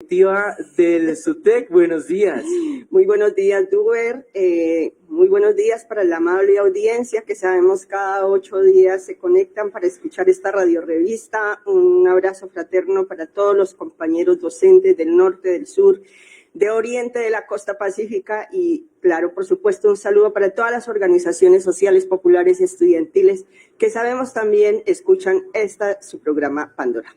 Directiva del SUTEC, buenos días. Muy buenos días, Duber. Muy buenos días para la amable audiencia que sabemos cada 8 días se conectan para escuchar esta radiorevista. Un abrazo fraterno para todos los compañeros docentes del norte, del sur, de oriente, de la costa pacífica y, claro, por supuesto, un saludo para todas las organizaciones sociales, populares y estudiantiles que sabemos también escuchan su programa Pandora.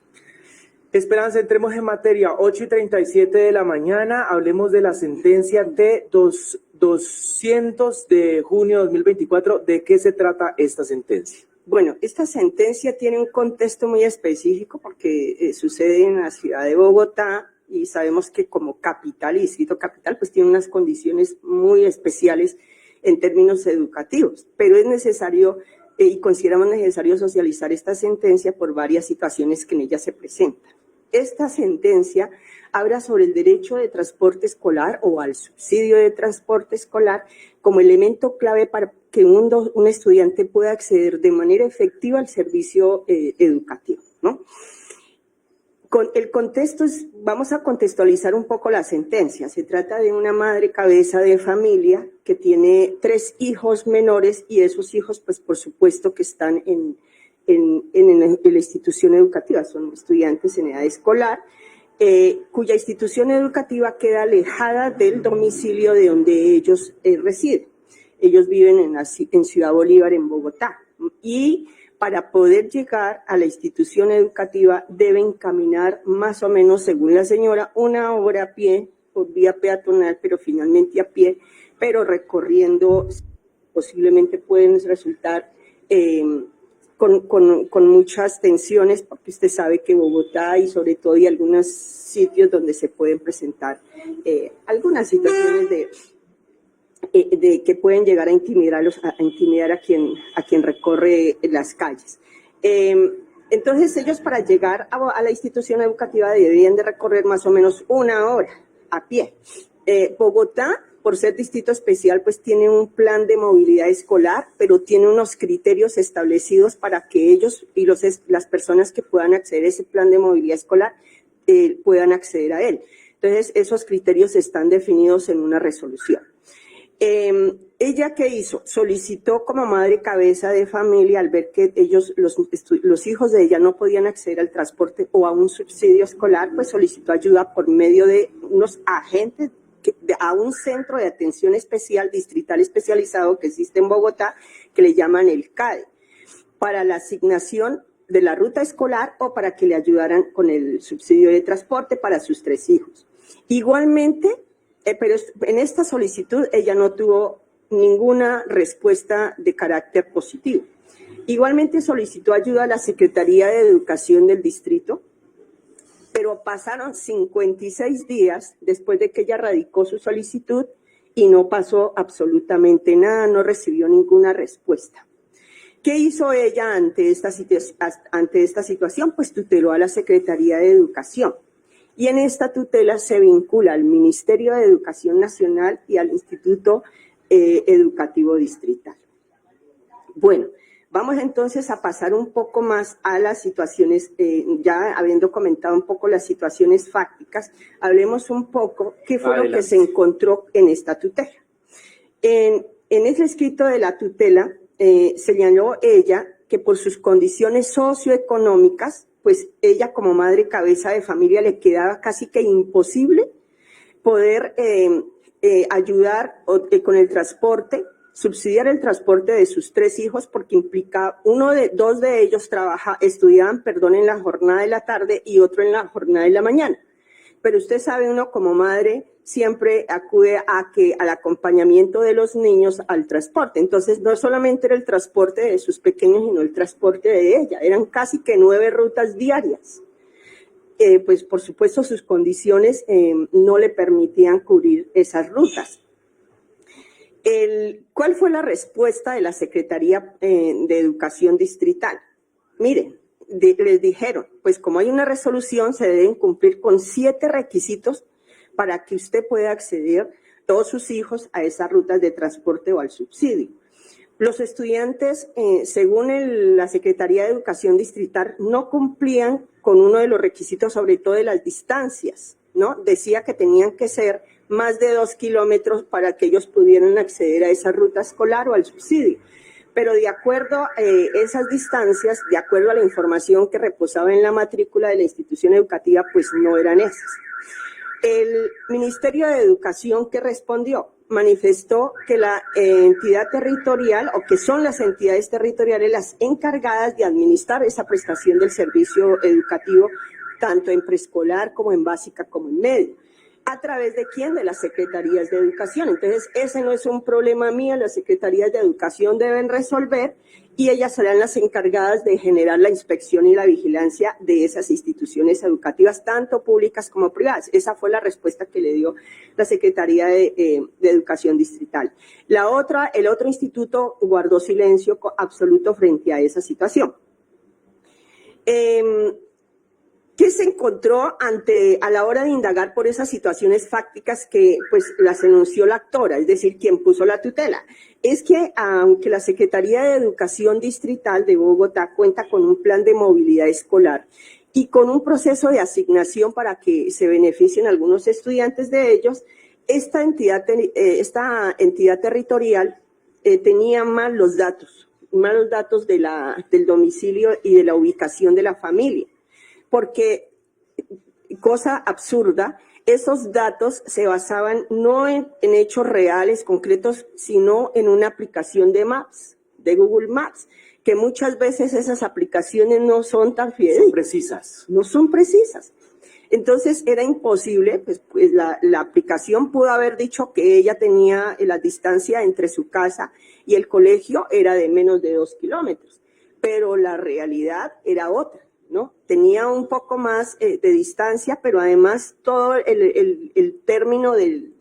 Esperanza, entremos en materia. 8:37 de la mañana, hablemos de la sentencia de 200 de junio de 2024. ¿De qué se trata esta sentencia? Bueno, esta sentencia tiene un contexto muy específico porque sucede en la ciudad de Bogotá y sabemos que como capital y distrito capital pues tiene unas condiciones muy especiales en términos educativos, pero es necesario y consideramos necesario socializar esta sentencia por varias situaciones que en ella se presentan. Esta sentencia habla sobre el derecho de transporte escolar o al subsidio de transporte escolar como elemento clave para que un estudiante pueda acceder de manera efectiva al servicio educativo, ¿no? Con el contexto vamos a contextualizar un poco la sentencia. Se trata de una madre cabeza de familia que tiene 3 hijos menores y esos hijos, pues por supuesto que están en la institución educativa, son estudiantes en edad escolar, cuya institución educativa queda alejada del domicilio de donde ellos residen. Ellos viven en Ciudad Bolívar, en Bogotá, y para poder llegar a la institución educativa deben caminar más o menos, según la señora, 1 hora a pie, por vía peatonal, pero finalmente a pie, pero recorriendo, posiblemente pueden resultar con muchas tensiones, porque usted sabe que Bogotá y sobre todo hay algunos sitios donde se pueden presentar algunas situaciones de que pueden llegar a intimidar a quien recorre las calles. Entonces ellos para llegar a la institución educativa deberían de recorrer más o menos 1 hora a pie. Bogotá, por ser distrito especial, pues tiene un plan de movilidad escolar, pero tiene unos criterios establecidos para que ellos y las personas que puedan acceder a ese plan de movilidad escolar puedan acceder a él. Entonces, esos criterios están definidos en una resolución. ¿Ella qué hizo? Solicitó como madre cabeza de familia al ver que los hijos de ella no podían acceder al transporte o a un subsidio escolar, pues solicitó ayuda por medio de unos agentes a un centro de atención especial distrital especializado que existe en Bogotá, que le llaman el CADE, para la asignación de la ruta escolar o para que le ayudaran con el subsidio de transporte para sus 3 hijos. Igualmente, pero en esta solicitud ella no tuvo ninguna respuesta de carácter positivo. Igualmente solicitó ayuda a la Secretaría de Educación del distrito, pero pasaron 56 días después de que ella radicó su solicitud y no pasó absolutamente nada, no recibió ninguna respuesta. ¿Qué hizo ella ante esta situación? Pues tuteló a la Secretaría de Educación. Y en esta tutela se vincula al Ministerio de Educación Nacional y al Instituto Educativo Distrital. Bueno, vamos entonces a pasar un poco más a las situaciones, ya habiendo comentado un poco las situaciones fácticas, hablemos un poco qué fue lo que se encontró en esta tutela. En ese escrito de la tutela señaló ella que por sus condiciones socioeconómicas, pues ella como madre cabeza de familia le quedaba casi que imposible poder ayudar con el transporte, subsidiar el transporte de sus 3 hijos porque implica 2 de ellos estudiaban en la jornada de la tarde y otro en la jornada de la mañana. Pero usted sabe, uno como madre siempre acude al acompañamiento de los niños al transporte. Entonces, no solamente era el transporte de sus pequeños, sino el transporte de ella. Eran casi que 9 rutas diarias. Pues, por supuesto, sus condiciones no le permitían cubrir esas rutas. ¿Cuál fue la respuesta de la Secretaría de Educación Distrital? Miren, les dijeron, pues como hay una resolución, se deben cumplir con 7 requisitos para que usted pueda acceder, todos sus hijos, a esas rutas de transporte o al subsidio. Los estudiantes, según la Secretaría de Educación Distrital, no cumplían con uno de los requisitos, sobre todo de las distancias. ¿no? Decía que tenían que ser más de 2 kilómetros para que ellos pudieran acceder a esa ruta escolar o al subsidio. Pero de acuerdo a esas distancias, de acuerdo a la información que reposaba en la matrícula de la institución educativa, pues no eran esas. El Ministerio de Educación, que respondió, manifestó que la entidad territorial, o que son las entidades territoriales las encargadas de administrar esa prestación del servicio educativo, tanto en preescolar como en básica como en medio. ¿A través de quién? De las secretarías de educación. Entonces, ese no es un problema mío, las secretarías de educación deben resolver y ellas serán las encargadas de generar la inspección y la vigilancia de esas instituciones educativas, tanto públicas como privadas. Esa fue la respuesta que le dio la Secretaría de Educación Distrital. El otro instituto guardó silencio absoluto frente a esa situación. ¿Qué se encontró a la hora de indagar por esas situaciones fácticas que pues las enunció la actora, es decir, quien puso la tutela? Es que aunque la Secretaría de Educación Distrital de Bogotá cuenta con un plan de movilidad escolar y con un proceso de asignación para que se beneficien algunos estudiantes de ellos, esta entidad territorial tenía malos datos del domicilio y de la ubicación de la familia. Porque, cosa absurda, esos datos se basaban no en hechos reales, concretos, sino en una aplicación de Maps, de Google Maps, que muchas veces esas aplicaciones no son tan fidedignas. Son precisas. No son precisas. Entonces era imposible, pues la aplicación pudo haber dicho que ella tenía la distancia entre su casa y el colegio era de menos de 2 kilómetros, pero la realidad era otra, ¿no? Tenía un poco más de distancia, pero además todo el término del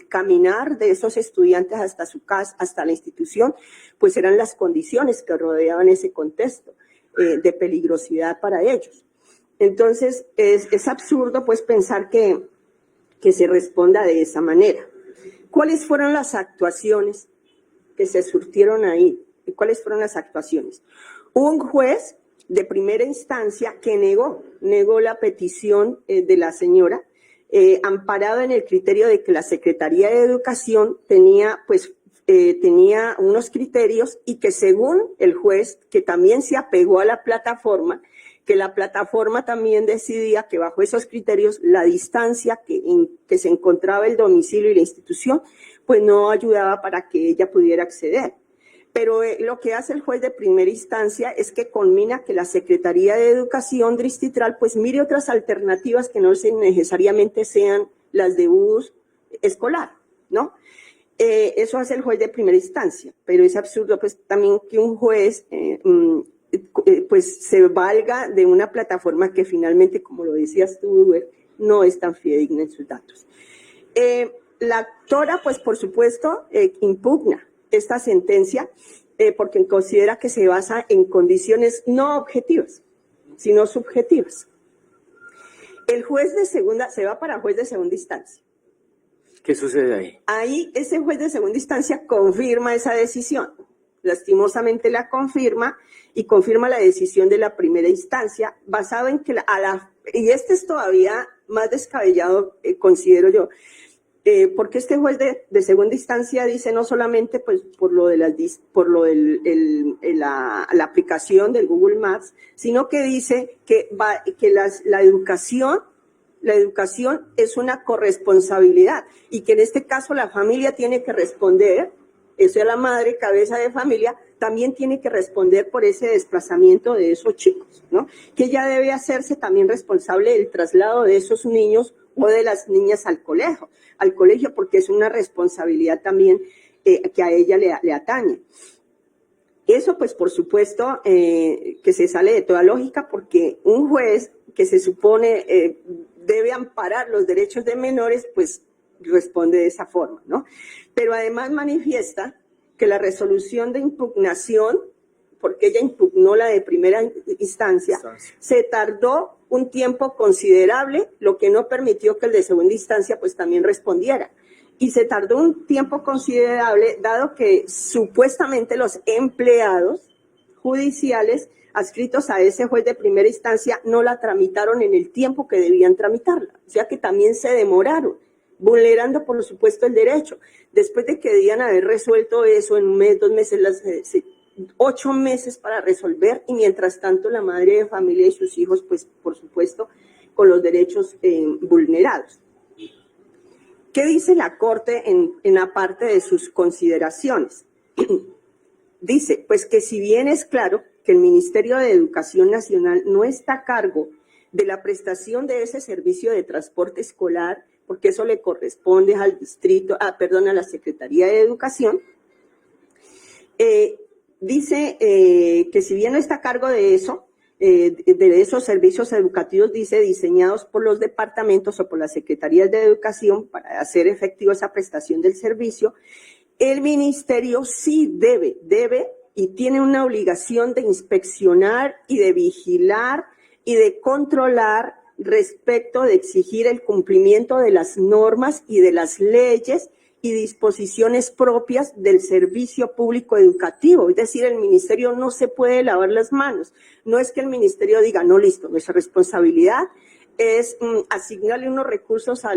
caminar de esos estudiantes hasta su casa, hasta la institución, pues eran las condiciones que rodeaban ese contexto de peligrosidad para ellos. Entonces, es absurdo pues pensar que se responda de esa manera. ¿Cuáles fueron las actuaciones que se surtieron ahí? ¿Cuáles fueron las actuaciones? Hubo un juez de primera instancia que negó la petición de la señora, amparado en el criterio de que la Secretaría de Educación tenía unos criterios y que según el juez, que también se apegó a la plataforma, que la plataforma también decidía que bajo esos criterios la distancia que se encontraba el domicilio y la institución, pues no ayudaba para que ella pudiera acceder. Pero lo que hace el juez de primera instancia es que conmina que la Secretaría de Educación Distrital pues mire otras alternativas que no necesariamente sean las de bus escolar, ¿no? Eso hace el juez de primera instancia, pero es absurdo pues también que un juez pues se valga de una plataforma que finalmente, como lo decías tú, Uber, no es tan fidedigna en sus datos. La actora pues por supuesto impugna esta sentencia porque considera que se basa en condiciones no objetivas, sino subjetivas. El juez de segunda, se va para juez de segunda instancia. ¿Qué sucede ahí? Ahí ese juez de segunda instancia confirma esa decisión, lastimosamente la confirma y confirma la decisión de la primera instancia, basado en que y este es todavía más descabellado, considero yo, porque este juez de segunda instancia dice no solamente pues por lo de la aplicación del Google Maps, sino que dice que la educación es una corresponsabilidad y que en este caso la familia tiene que responder, eso es la madre, cabeza de familia, también tiene que responder por ese desplazamiento de esos chicos, ¿no? Que ella debe hacerse también responsable del traslado de esos niños o de las niñas al colegio, porque es una responsabilidad también que a ella le atañe. Eso, pues, por supuesto, que se sale de toda lógica, porque un juez que se supone debe amparar los derechos de menores, pues, responde de esa forma, ¿no? Pero además manifiesta que la resolución de impugnación, porque ella impugnó la de primera instancia, se tardó un tiempo considerable, lo que no permitió que el de segunda instancia pues también respondiera. Y se tardó un tiempo considerable, dado que supuestamente los empleados judiciales adscritos a ese juez de primera instancia no la tramitaron en el tiempo que debían tramitarla. O sea que también se demoraron, vulnerando por supuesto el derecho. Después de que debían haber resuelto eso en un mes, 2 meses, 8 meses para resolver, y mientras tanto la madre de familia y sus hijos, pues por supuesto, con los derechos vulnerados. ¿Qué dice la Corte en la parte de sus consideraciones? Dice, pues que si bien es claro que el Ministerio de Educación Nacional no está a cargo de la prestación de ese servicio de transporte escolar, porque eso le corresponde al distrito, a la Secretaría de Educación, dice que si bien no está a cargo de eso, de esos servicios educativos, dice, diseñados por los departamentos o por las secretarías de educación para hacer efectiva esa prestación del servicio, el ministerio sí debe y tiene una obligación de inspeccionar y de vigilar y de controlar respecto de exigir el cumplimiento de las normas y de las leyes y disposiciones propias del servicio público educativo. Es decir, el ministerio no se puede lavar las manos. No es que el ministerio diga, no, listo, nuestra responsabilidad es asignarle unos recursos a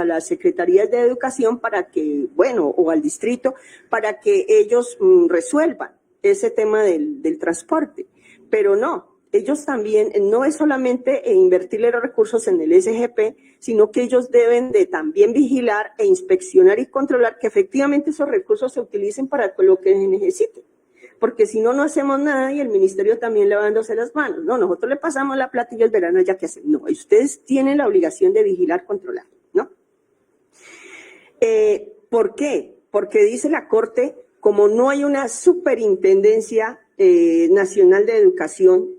las secretarías de educación para que, o al distrito, para que ellos resuelvan ese tema del transporte. Pero no. Ellos también, no es solamente invertirle los recursos en el SGP, sino que ellos deben de también vigilar e inspeccionar y controlar que efectivamente esos recursos se utilicen para lo que se necesite. Porque si no, no hacemos nada y el ministerio también lavándose las manos. No, nosotros le pasamos la plata y ellos verán ya qué hacen. No, ustedes tienen la obligación de vigilar, controlar, ¿no? ¿Por qué? Porque dice la Corte, como no hay una superintendencia nacional de educación,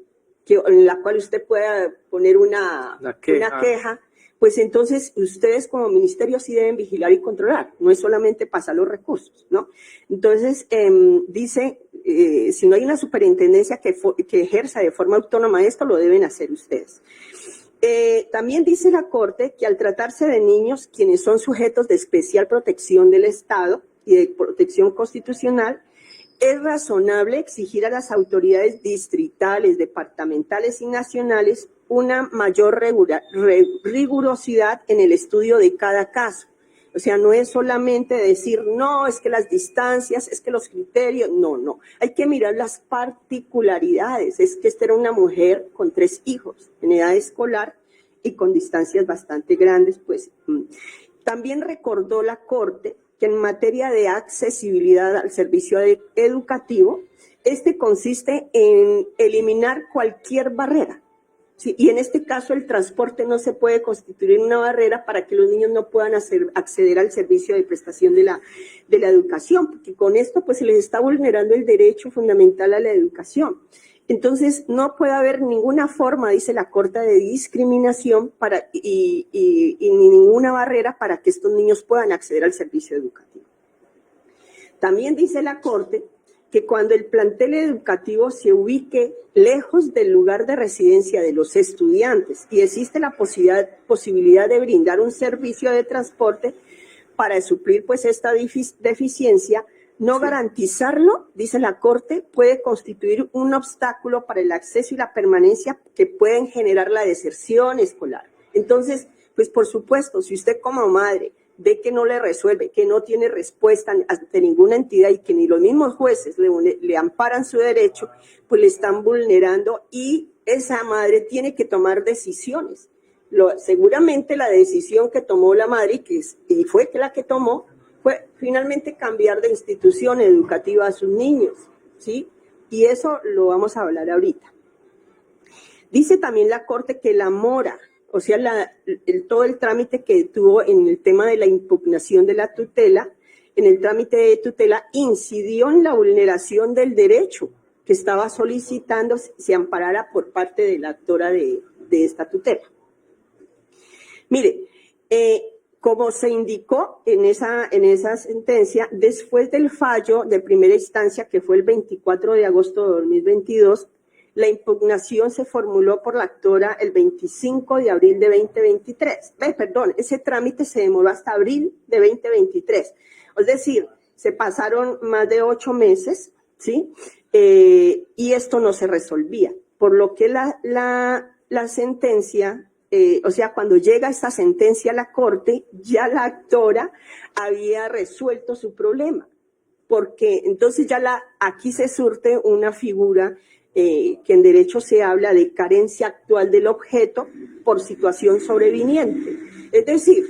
en la cual usted pueda poner una queja, pues entonces ustedes como ministerio sí deben vigilar y controlar, no es solamente pasar los recursos, ¿no? Entonces, dice, si no hay una superintendencia que ejerza de forma autónoma esto, lo deben hacer ustedes. También dice la Corte que al tratarse de niños quienes son sujetos de especial protección del Estado y de protección constitucional, es razonable exigir a las autoridades distritales, departamentales y nacionales una mayor rigurosidad en el estudio de cada caso. O sea, no es solamente decir, no, es que las distancias, es que los criterios, no. Hay que mirar las particularidades. Es que esta era una mujer con 3 hijos en edad escolar y con distancias bastante grandes, pues. También recordó la Corte que en materia de accesibilidad al servicio educativo, este consiste en eliminar cualquier barrera. ¿Sí? Y en este caso el transporte no se puede constituir una barrera para que los niños no puedan acceder al servicio de prestación de la educación, porque con esto pues se les está vulnerando el derecho fundamental a la educación. Entonces, no puede haber ninguna forma, dice la Corte, de discriminación ni ninguna barrera para que estos niños puedan acceder al servicio educativo. También dice la Corte que cuando el plantel educativo se ubique lejos del lugar de residencia de los estudiantes y existe la posibilidad de brindar un servicio de transporte para suplir pues esta deficiencia, no garantizarlo, dice la Corte, puede constituir un obstáculo para el acceso y la permanencia que pueden generar la deserción escolar. Entonces, pues por supuesto, si usted como madre ve que no le resuelve, que no tiene respuesta ante ninguna entidad y que ni los mismos jueces le amparan su derecho, pues le están vulnerando y esa madre tiene que tomar decisiones. Seguramente la decisión que tomó la madre, y fue la que tomó, fue finalmente cambiar de institución educativa a sus niños, ¿sí? Y eso lo vamos a hablar ahorita. Dice también la Corte que la mora, o sea, todo el trámite que tuvo en el tema de la impugnación de la tutela, en el trámite de tutela, incidió en la vulneración del derecho que estaba solicitando se amparara por parte de la actora de esta tutela. Mire, como se indicó en esa sentencia, después del fallo de primera instancia, que fue el 24 de agosto de 2022, la impugnación se formuló por la actora el 25 de abril de 2023. Ese trámite se demoró hasta abril de 2023. Es decir, se pasaron más de 8 meses, ¿sí? y esto no se resolvía, por lo que la sentencia, o sea, cuando llega esta sentencia a la Corte, ya la actora había resuelto su problema, porque entonces ya aquí se surte una figura que en derecho se habla de carencia actual del objeto por situación sobreviniente. Es decir,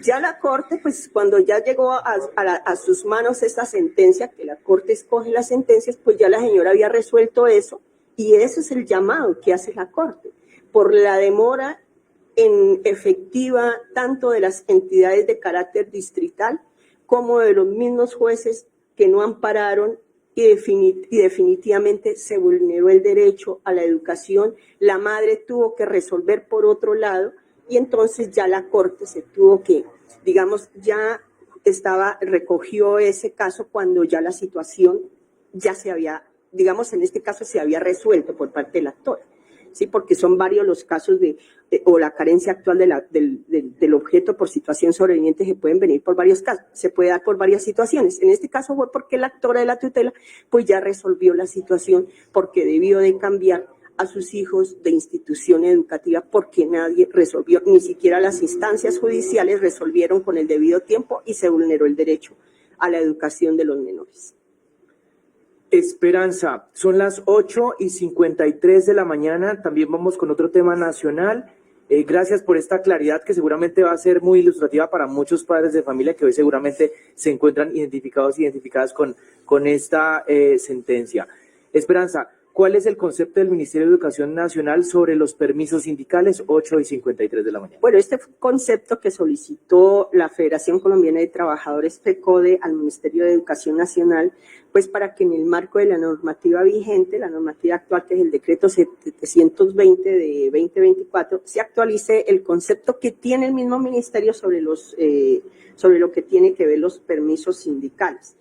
ya la Corte, pues cuando ya llegó a sus manos esta sentencia, que la Corte escoge las sentencias, pues ya la señora había resuelto eso, y ese es el llamado que hace la Corte, por la demora en efectiva tanto de las entidades de carácter distrital como de los mismos jueces que no ampararon y definitivamente se vulneró el derecho a la educación. La madre tuvo que resolver por otro lado y entonces ya la Corte se tuvo que, digamos, ya recogió ese caso cuando ya la situación ya se había, digamos, en este caso se había resuelto por parte del actor. Sí, porque son varios los casos o la carencia actual del objeto por situación sobreviniente que pueden venir por varios casos, se puede dar por varias situaciones. En este caso fue porque la actora de la tutela pues ya resolvió la situación porque debió de cambiar a sus hijos de institución educativa porque nadie resolvió, ni siquiera las instancias judiciales resolvieron con el debido tiempo y se vulneró el derecho a la educación de los menores. Esperanza, son las 8:53 de la mañana, también vamos con otro tema nacional. Gracias por esta claridad que seguramente va a ser muy ilustrativa para muchos padres de familia que hoy seguramente se encuentran identificadas con esta sentencia. Esperanza, ¿cuál es el concepto del Ministerio de Educación Nacional sobre los permisos sindicales? 8:53 de la mañana. Bueno, este fue un concepto que solicitó la Federación Colombiana de Trabajadores FECODE al Ministerio de Educación Nacional, pues para que en el marco de la normativa vigente, la normativa actual que es el decreto 720 de 2024, se actualice el concepto que tiene el mismo ministerio sobre lo que tiene que ver los permisos sindicales.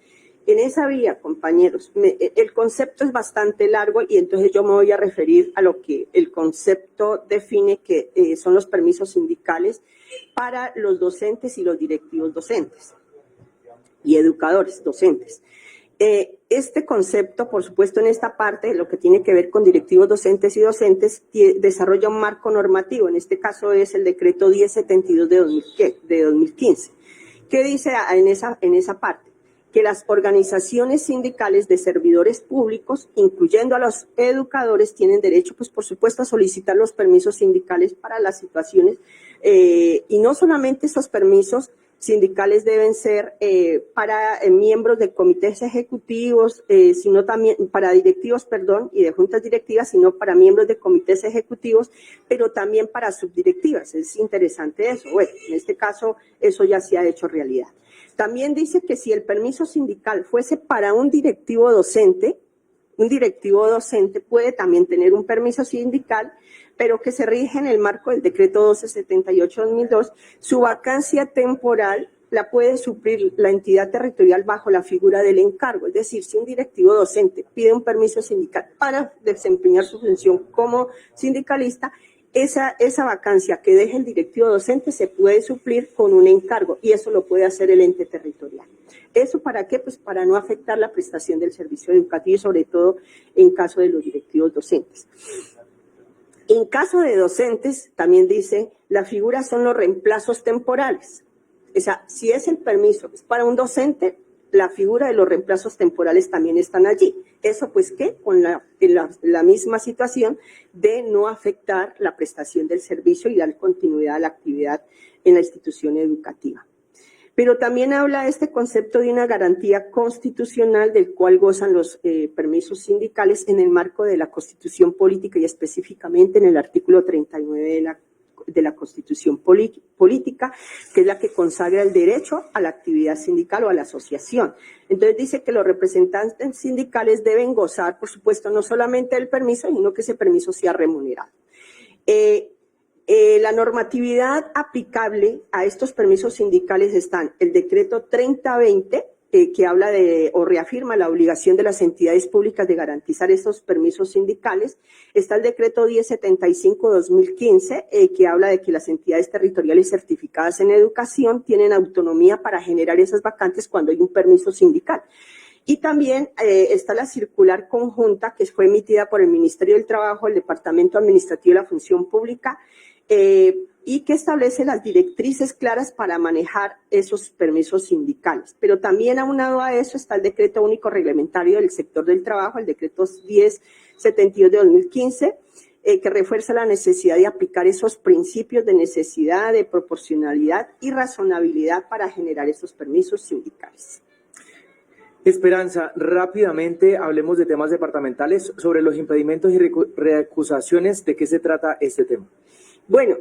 En esa vía, compañeros, el concepto es bastante largo y entonces yo me voy a referir a lo que el concepto define que son los permisos sindicales para los docentes y los directivos docentes y educadores docentes. Este concepto, por supuesto, en esta parte, lo que tiene que ver con directivos docentes y docentes, desarrolla un marco normativo. En este caso es el decreto 1072 de 2015. ¿Qué dice en esa parte? Que las organizaciones sindicales de servidores públicos, incluyendo a los educadores, tienen derecho, pues por supuesto, a solicitar los permisos sindicales para las situaciones, y no solamente esos permisos sindicales deben ser para miembros de comités ejecutivos, sino también para directivos, y de juntas directivas, sino para miembros de comités ejecutivos, pero también para subdirectivas. Es interesante eso. Bueno, en este caso, eso ya se ha hecho realidad. También dice que si el permiso sindical fuese para un directivo docente puede también tener un permiso sindical, pero que se rige en el marco del decreto 1278-2002, su vacancia temporal la puede suplir la entidad territorial bajo la figura del encargo. Es decir, si un directivo docente pide un permiso sindical para desempeñar su función como sindicalista, esa vacancia que deje el directivo docente se puede suplir con un encargo y eso lo puede hacer el ente territorial. ¿Eso para qué? Pues para no afectar la prestación del servicio educativo y sobre todo en caso de los directivos docentes. En caso de docentes, también dice, la figura son los reemplazos temporales. O sea, si es el permiso es para un docente, la figura de los reemplazos temporales también están allí. Eso pues que con la misma situación de no afectar la prestación del servicio y dar continuidad a la actividad en la institución educativa. Pero también habla este concepto de una garantía constitucional del cual gozan los permisos sindicales en el marco de la Constitución Política y específicamente en el artículo 39 de la Constitución Política, que es la que consagra el derecho a la actividad sindical o a la asociación. Entonces dice que los representantes sindicales deben gozar, por supuesto, no solamente del permiso, sino que ese permiso sea remunerado. La normatividad aplicable a estos permisos sindicales están el decreto 3020, que habla o reafirma la obligación de las entidades públicas de garantizar estos permisos sindicales. Está el decreto 1075-2015, que habla de que las entidades territoriales certificadas en educación tienen autonomía para generar esas vacantes cuando hay un permiso sindical. Y también está la circular conjunta que fue emitida por el Ministerio del Trabajo, el Departamento Administrativo de la Función Pública, y que establece las directrices claras para manejar esos permisos sindicales. Pero también aunado a eso está el Decreto Único Reglamentario del Sector del Trabajo, el Decreto 1072 de 2015, que refuerza la necesidad de aplicar esos principios de necesidad, de proporcionalidad y razonabilidad para generar esos permisos sindicales. Esperanza, rápidamente hablemos de temas departamentales sobre los impedimentos y recusaciones. ¿De qué se trata este tema? Bueno,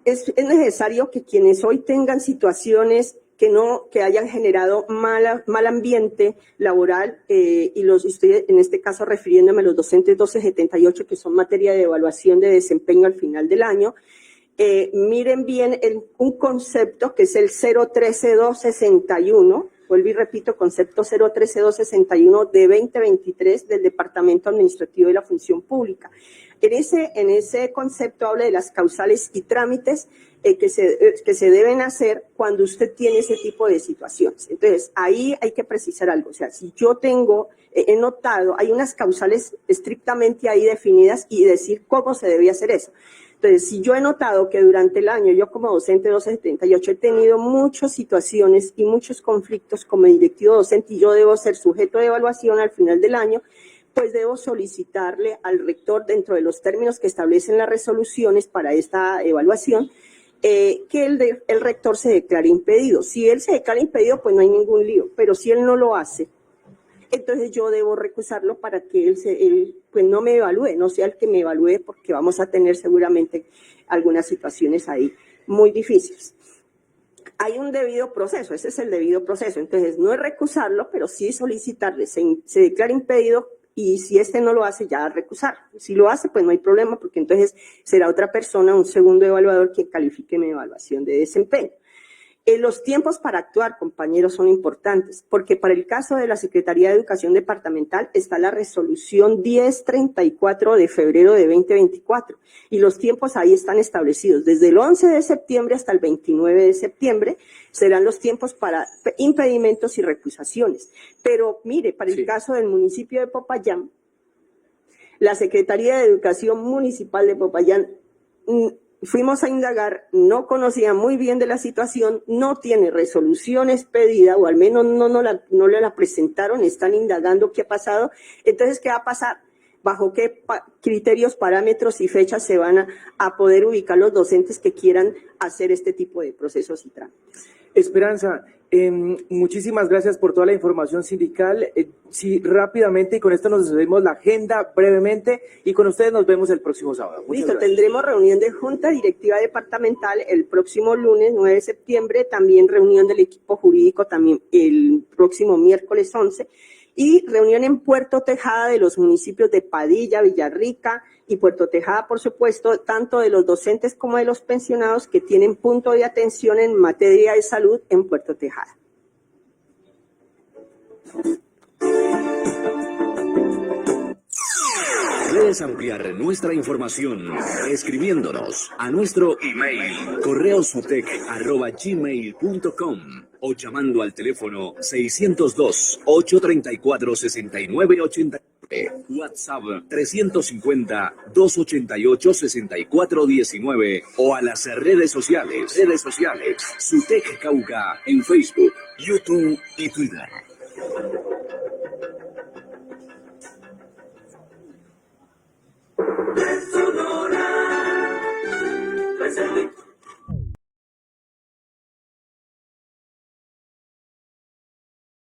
es necesario que quienes hoy tengan situaciones que hayan generado mal ambiente laboral, estoy en este caso refiriéndome a los docentes 1278, que son materia de evaluación de desempeño al final del año, miren bien un concepto que es el 013261, vuelvo y repito, concepto 013261 de 2023 del Departamento Administrativo de la Función Pública. En ese concepto habla de las causales y trámites que se deben hacer cuando usted tiene ese tipo de situaciones. Entonces, ahí hay que precisar algo. O sea, si yo he notado, hay unas causales estrictamente ahí definidas y decir cómo se debe hacer eso. Entonces, si yo he notado que durante el año, yo como docente 1278 he tenido muchas situaciones y muchos conflictos como directivo docente y yo debo ser sujeto de evaluación al final del año, pues debo solicitarle al rector, dentro de los términos que establecen las resoluciones para esta evaluación, que el rector se declare impedido. Si él se declara impedido, pues no hay ningún lío, pero si él no lo hace, entonces yo debo recusarlo para que él pues no me evalúe, no sea el que me evalúe, porque vamos a tener seguramente algunas situaciones ahí muy difíciles. Hay un debido proceso, ese es el debido proceso, entonces no es recusarlo, pero sí solicitarle, se declara impedido, y si este no lo hace, ya recusar. Si lo hace, pues no hay problema, porque entonces será otra persona, un segundo evaluador, que califique mi evaluación de desempeño. Los tiempos para actuar, compañeros, son importantes, porque para el caso de la Secretaría de Educación Departamental está la resolución 1034 de febrero de 2024, y los tiempos ahí están establecidos. Desde el 11 de septiembre hasta el 29 de septiembre serán los tiempos para impedimentos y recusaciones. Pero mire, para el caso del municipio de Popayán, la Secretaría de Educación Municipal de Popayán fuimos a indagar, no conocía muy bien de la situación, no tiene resolución expedida, o al menos no le la presentaron, están indagando qué ha pasado. Entonces, ¿qué va a pasar? ¿Bajo qué criterios, parámetros y fechas se van a poder ubicar los docentes que quieran hacer este tipo de procesos y trámites? Esperanza, muchísimas gracias por toda la información sindical. Sí, rápidamente, y con esto nos despedimos la agenda brevemente, y con ustedes nos vemos el próximo sábado. Listo, tendremos reunión de Junta Directiva Departamental el próximo lunes 9 de septiembre, también reunión del equipo jurídico también el próximo miércoles 11, y reunión en Puerto Tejada de los municipios de Padilla, Villarrica y Puerto Tejada, por supuesto, tanto de los docentes como de los pensionados que tienen punto de atención en materia de salud en Puerto Tejada. Puedes ampliar nuestra información escribiéndonos a nuestro email correosutec@gmail.com o llamando al teléfono 602-834-6989, WhatsApp 350-288-6419 o a las redes sociales Sutec Cauca en Facebook, YouTube y Twitter.